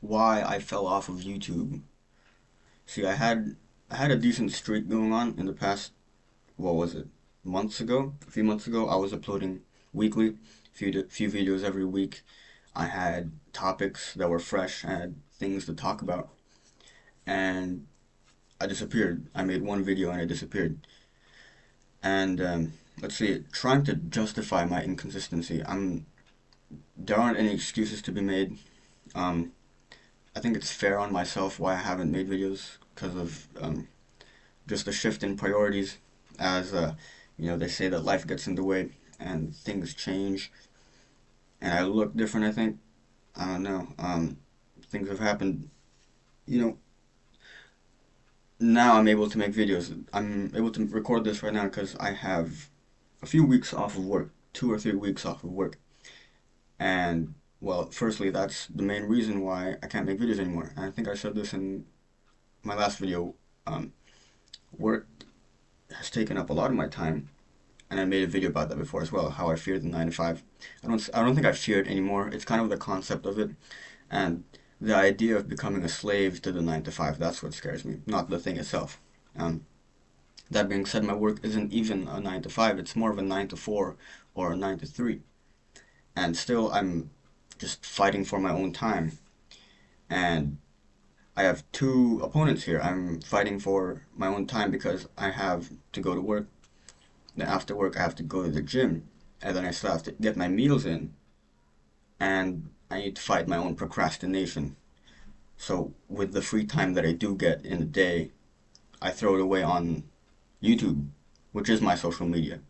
why I fell off of YouTube. See, I had a decent streak going on in the past. What was it? Months ago, a few months ago, I was uploading weekly, few videos every week. I had topics that were fresh. I had things to talk about, and I disappeared. I made one video and I disappeared. And let's see, trying to justify my inconsistency. There aren't any excuses to be made. Um, I think it's fair on myself why I haven't made videos because of just a shift in priorities. As they say that life gets in the way and things change, and I look different. I think I don't know. Things have happened. You know, now I'm able to make videos. I'm able to record this right now because I have a few weeks off of work, 2 or 3 weeks off of work, and well, firstly, that's the main reason why I can't make videos anymore. And I think I said this in my last video. Um, Work has taken up a lot of my time, and I made a video about that before as well. How I feared the 9 to 5. I don't think I fear it anymore. It's kind of the concept of it, and the idea of becoming a slave to the 9 to 5. That's what scares me, not the thing itself. Um, that being said, my work isn't even a 9 to 5. It's more of a 9 to 4 or a 9 to 3, and still I'm just fighting for my own time. And I have two opponents here. I'm fighting for my own time because I have to go to work. Then after work, I have to go to the gym, and then I still have to get my meals in, and I need to fight my own procrastination. So with the free time that I do get in the day, I throw it away on YouTube, which is my social media.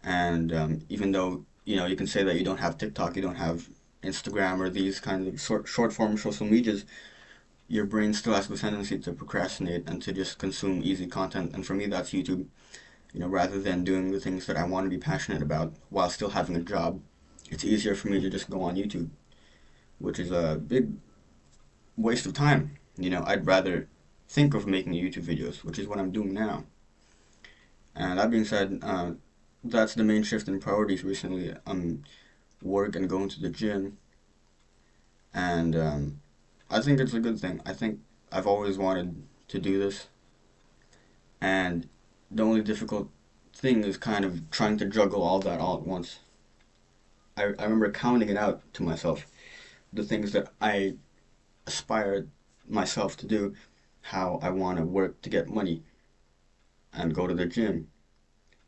And even though you can say that you don't have TikTok, you don't have Instagram or these kinds of short form social medias, your brain still has the tendency to procrastinate and to just consume easy content. And for me, that's YouTube. Rather than doing the things that I want to be passionate about while still having a job, it's easier for me to just go on YouTube, which is a big waste of time. I'd rather think of making YouTube videos, which is what I'm doing now. And that being said, that's the main shift in priorities recently. Work and going to the gym, and I think it's a good thing. I think I've always wanted to do this, and the only difficult thing is kind of trying to juggle all that all at once. I remember counting it out to myself, the things that I aspire myself to do, how I want to work to get money and go to the gym,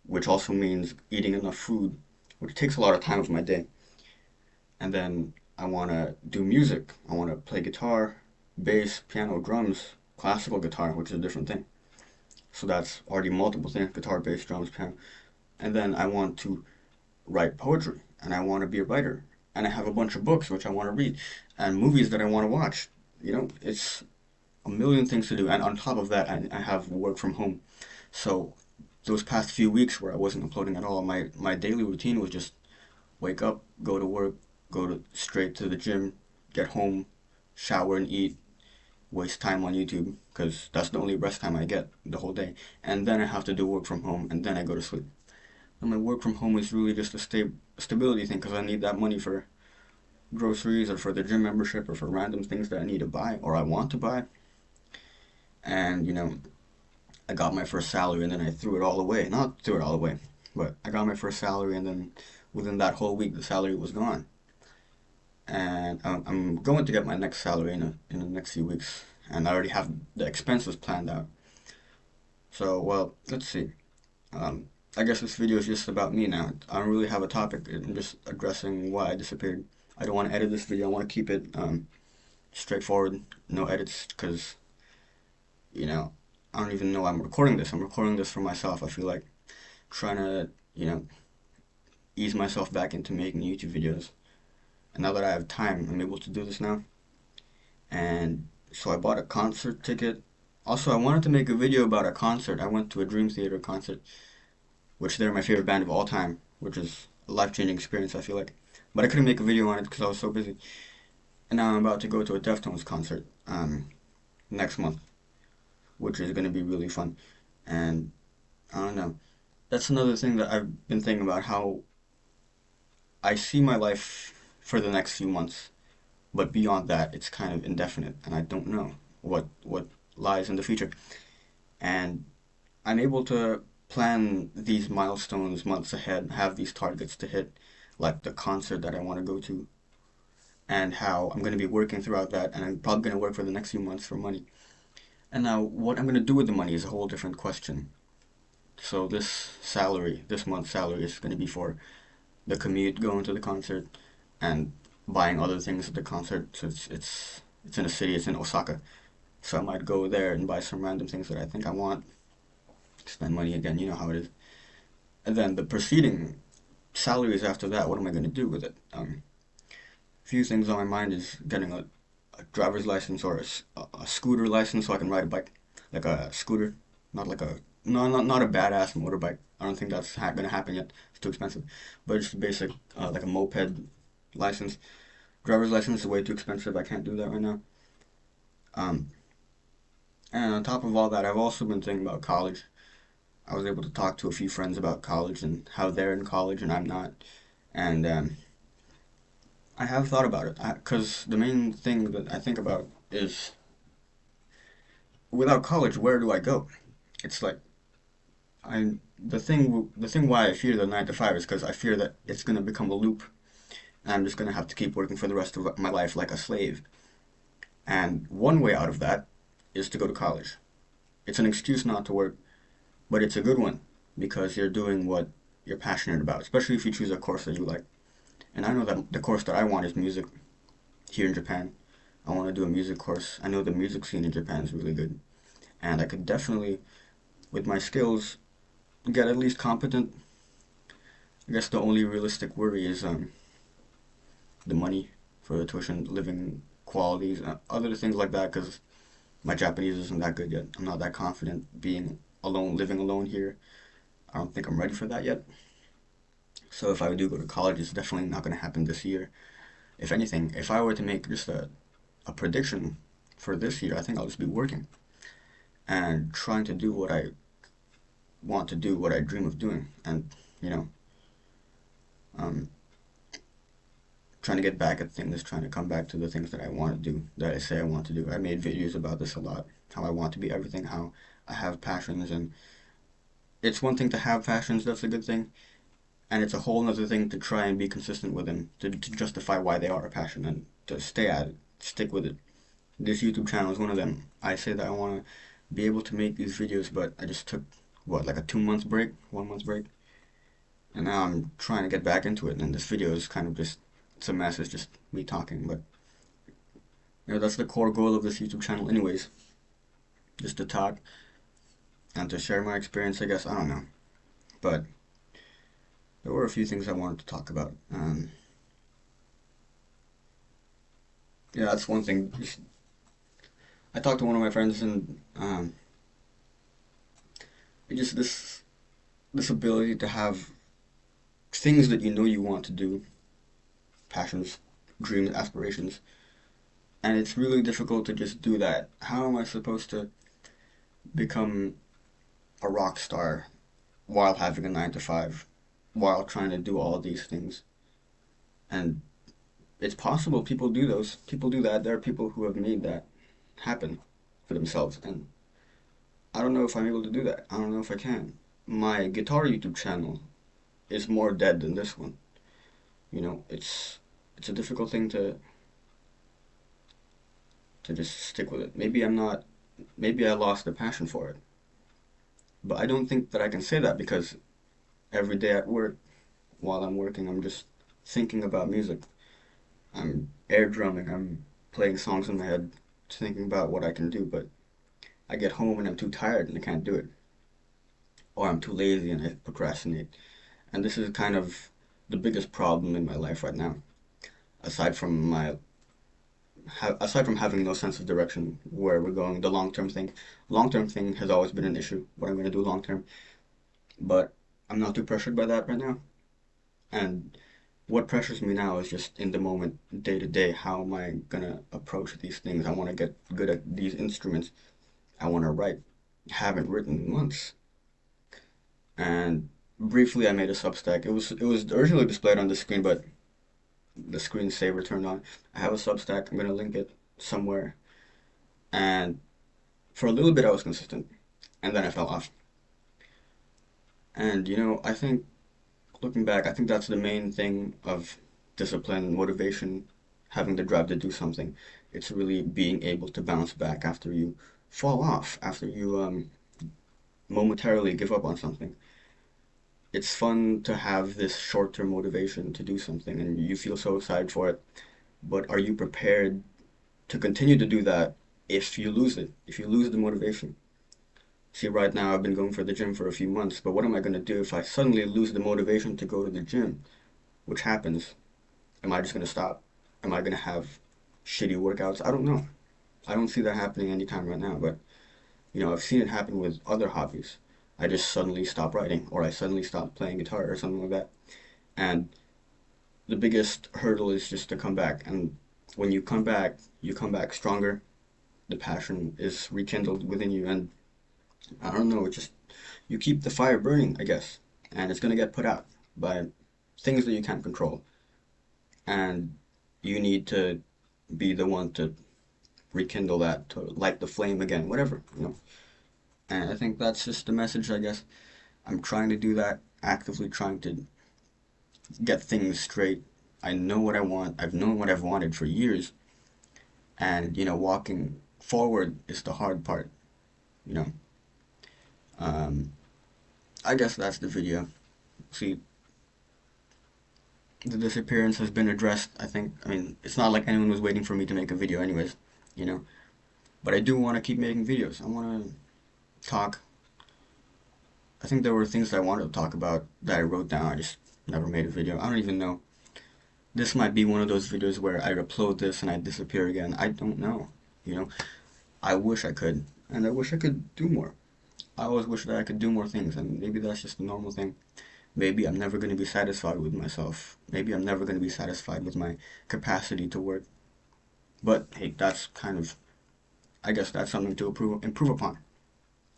which also means eating enough food, which takes a lot of time of my day. And then I want to do music. I want to play guitar, bass, piano, drums, classical guitar, which is a different thing. So that's already multiple things: guitar, bass, drums, piano. And then I want to write poetry, and I want to be a writer. And I have a bunch of books which I want to read, and movies that I want to watch. It's a million things to do. And on top of that, I have work from home. So those past few weeks where I wasn't uploading at all, my daily routine was just wake up, go to work, straight to the gym, get home, shower and eat, waste time on YouTube because that's the only rest time I get the whole day. And then I have to do work from home, and then I go to sleep. And my work from home is really just a stability thing because I need that money for groceries or for the gym membership or for random things that I need to buy or I want to buy. And I got my first salary and then I threw it all away. Not threw it all away, but I got my first salary and then within that whole week the salary was gone. And I'm going to get my next salary in the next few weeks, and I already have the expenses planned out. So, well, let's see. I guess this video is just about me now. I don't really have a topic. I'm just addressing why I disappeared. I don't want to edit this video. I want to keep it straightforward, no edits, because you know I don't even know I'm recording this. I'm recording this for myself. I feel like trying to ease myself back into making YouTube videos. And now that I have time, I'm able to do this now. And so I bought a concert ticket. Also, I wanted to make a video about a concert. I went to a Dream Theater concert, which they're my favorite band of all time, which is a life-changing experience, I feel like. But I couldn't make a video on it because I was so busy. And now I'm about to go to a Deftones concert next month, which is going to be really fun. And I don't know. That's another thing that I've been thinking about, how I see my life for the next few months. But beyond that, it's kind of indefinite, and I don't know what lies in the future. And I'm able to plan these milestones months ahead, have these targets to hit, like the concert that I want to go to, and how I'm going to be working throughout that, and I'm probably going to work for the next few months for money. And now, what I'm going to do with the money is a whole different question. So this month's salary is going to be for the commute, going to the concert, and buying other things at the concert. So it's in a city, it's in Osaka. So I might go there and buy some random things that I think I want, spend money again, you know how it is. And then the preceding salaries after that, what am I going to do with it? Few things on my mind is getting a driver's license or a scooter license so I can ride a bike, like a scooter, not like a no, not a badass motorbike. I don't think that's gonna happen yet. It's too expensive. But just a basic like a moped license. Driver's license is way too expensive. I can't do that right now. Um, and on top of all that, I've also been thinking about college. I was able to talk to a few friends about college and how they're in college and I'm not. And I have thought about it because the main thing that I think about is without college, where do I go? It's like the thing why I fear the 9 to 5 is because I fear that it's gonna become a loop, and I'm just gonna have to keep working for the rest of my life like a slave. And one way out of that is to go to college. It's an excuse not to work, but it's a good one because you're doing what you're passionate about, especially if you choose a course that you like. And I know that the course that I want is music here in Japan. I want to do a music course. I know the music scene in Japan is really good, and I could definitely, with my skills, get at least competent. I guess the only realistic worry is the money for the tuition, living qualities, other things like that. Because my Japanese isn't that good yet. I'm not that confident being alone, living alone here. I don't think I'm ready for that yet. So if I do go to college, it's definitely not going to happen this year. If anything, if I were to make just a prediction for this year, I think I'll just be working and trying to do what I want to do, what I dream of doing, and you know, um, trying to get back at things, trying to come back to the things that I want to do, that I say I want to do. I made videos about this a lot, how I want to be everything, how I have passions, and it's one thing to have passions, that's a good thing, and it's a whole other thing to try and be consistent with them, to justify why they are a passion, and to stay at it, stick with it. This YouTube channel is one of them. I say that I want to be able to make these videos, but I just took, what, like a 2 month break, 1 month break, and now I'm trying to get back into it, and this video is kind of just, it's a mess, it's just me talking, but that's the core goal of this YouTube channel anyways, just to talk and to share my experience, I guess, I don't know, but there were a few things I wanted to talk about. Yeah, that's one thing. I talked to one of my friends, and it just this ability to have things that you know you want to do, passions, dreams, aspirations, and it's really difficult to just do that. How am I supposed to become a rock star while having a 9 to 5, while trying to do all these things? And it's possible people do those. People do that. There are people who have made that happen for themselves, and I don't know if I'm able to do that. I don't know if I can. My guitar YouTube channel is more dead than this one. It's a difficult thing to just stick with it. Maybe I'm not. Maybe I lost the passion for it. But I don't think that I can say that because every day at work, while I'm working, I'm just thinking about music. I'm air drumming. I'm playing songs in my head, thinking about what I can do. But I get home and I'm too tired and I can't do it, or I'm too lazy and I procrastinate. And this is kind of the biggest problem in my life right now. Aside from aside from having no sense of direction where we're going, the long term thing has always been an issue. What I'm going to do long term, but I'm not too pressured by that right now. And what pressures me now is just in the moment, day to day. How am I gonna approach these things? I want to get good at these instruments. I want to write. Haven't written in months. And briefly, I made a Substack. It was originally displayed on the screen, but the screensaver turned on. I have a Substack. I'm gonna link it somewhere. And for a little bit, I was consistent, and then I fell off. And I think looking back, I think that's the main thing of discipline, motivation, having the drive to do something. It's really being able to bounce back after you fall off, after you momentarily give up on something. It's fun to have this short-term motivation to do something and you feel so excited for it, but are you prepared to continue to do that if you lose it, if you lose the motivation? See, right now I've been going for the gym for a few months, but what am I going to do if I suddenly lose the motivation to go to the gym? Which happens. Am I just going to stop? Am I going to have shitty workouts? I don't know. I don't see that happening anytime right now, but I've seen it happen with other hobbies. I just suddenly stop writing, or I suddenly stop playing guitar, or something like that. And the biggest hurdle is just to come back. And when you come back stronger. The passion is rekindled within you, and I don't know, it just you keep the fire burning, I guess, and it's gonna get put out by things that you can't control, and you need to be the one to rekindle that, to light the flame again, whatever. And I think that's just the message, I guess. I'm trying to do that, actively trying to get things straight. I know what I want. I've known what I've wanted for years, and walking forward is the hard part. You know, um, I guess that's the video. See, the disappearance has been addressed. I mean, it's not like anyone was waiting for me to make a video, anyways. You know, but I do want to keep making videos. I want to talk. I think there were things that I wanted to talk about that I wrote down. I just never made a video. I don't even know. This might be one of those videos where I upload this and I disappear again. I don't know. You know, I wish I could, and I wish I could do more. I always wish that I could do more things, and maybe that's just a normal thing. Maybe I'm never going to be satisfied with myself. Maybe I'm never going to be satisfied with my capacity to work. But hey, that's kind of, I guess that's something to improve upon.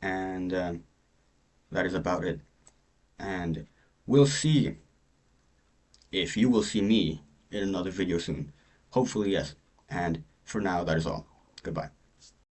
And that is about it. And we'll see if you will see me in another video soon. Hopefully, yes. And for now, that is all. Goodbye.